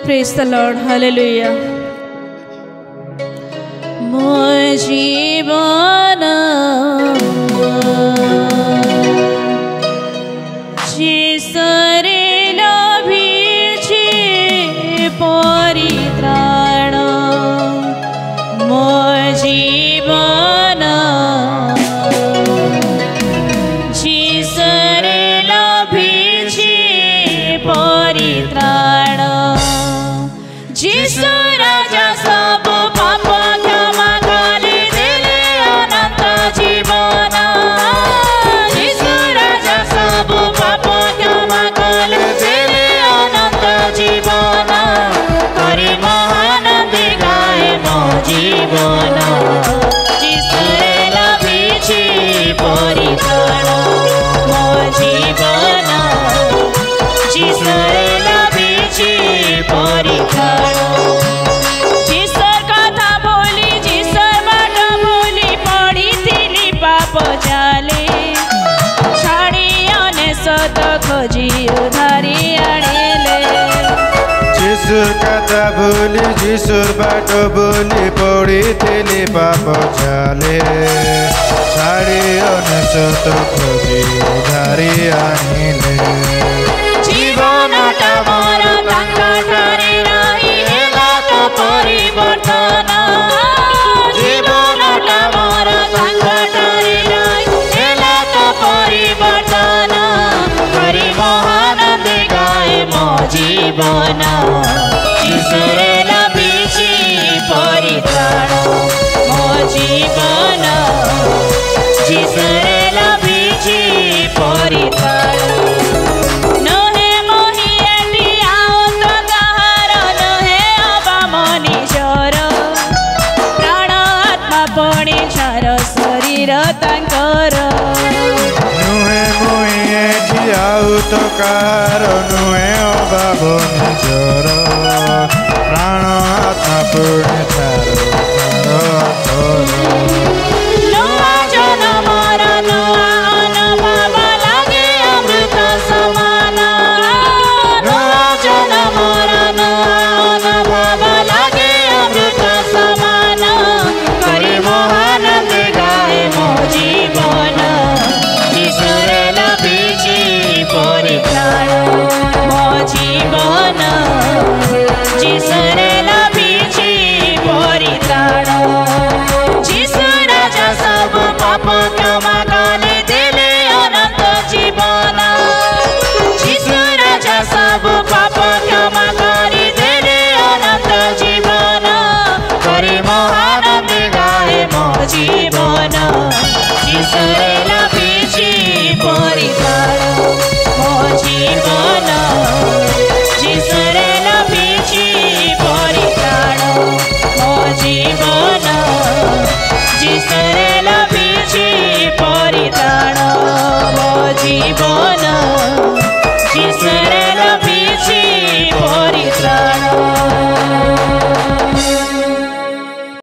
Praise the Lord. Hallelujah. Mo jibana jisare labhichi paritrana mo jibana jisare labhichi paritrana जिसु राजा सब पाप क्षमा करि देले अनंत जीवन जिसु राजा सब पाप क्षमा करि देले अनंत जीवन करि महान गाए मो जीवन जिसुरे लभिछि परित्राण मो जीवन जिसुरे लभिछि परित्राण खोजी उधारी आनिले जिसुर कथा भूली जिसुर बाटो बोली पड़ी तेली पाप जाले छाड़ी अनसत खोजी उधारी आनिले जीवनटा मोर तांकाठारे रही हेला तो परिवर्तन जीवनटा मोर तांकाठारे रही हेला तो परिवर्तन महान गाए मो जीवन जिसुरे लभिछि परित्राण मो जीवन जिसुरे लभिछि परित्राण नहे मोहिएटी आउत कहार नहे अबा मनिषर प्राण आत्मा पणि छार शरीर तांकर आउत कार नुहे अभाव निजर प्राण आत्मा पूर्ण नुआ जनमर नुआ अनुभव लागे अमृत समान नुआ जनमर नुआ अनुभव लागे अमृत समान करि महान गाए मो जीवन जिसुरे लभिछि परित्राण मो जीवन जिसुरे लभिछि परित्राण जिसु राजा सब पाप क्षमा करि देले अनंत जीवन जिसु राजा सब पाप क्षमा करि देले अनंत जीवन करि महान गाए मो जीवन जिसुरे लभिछि परित्राण मो जीवन जिसुरे लभिछि परित्राण मो जीवन जिसुरे लभिछि परित्राण मो जीवन।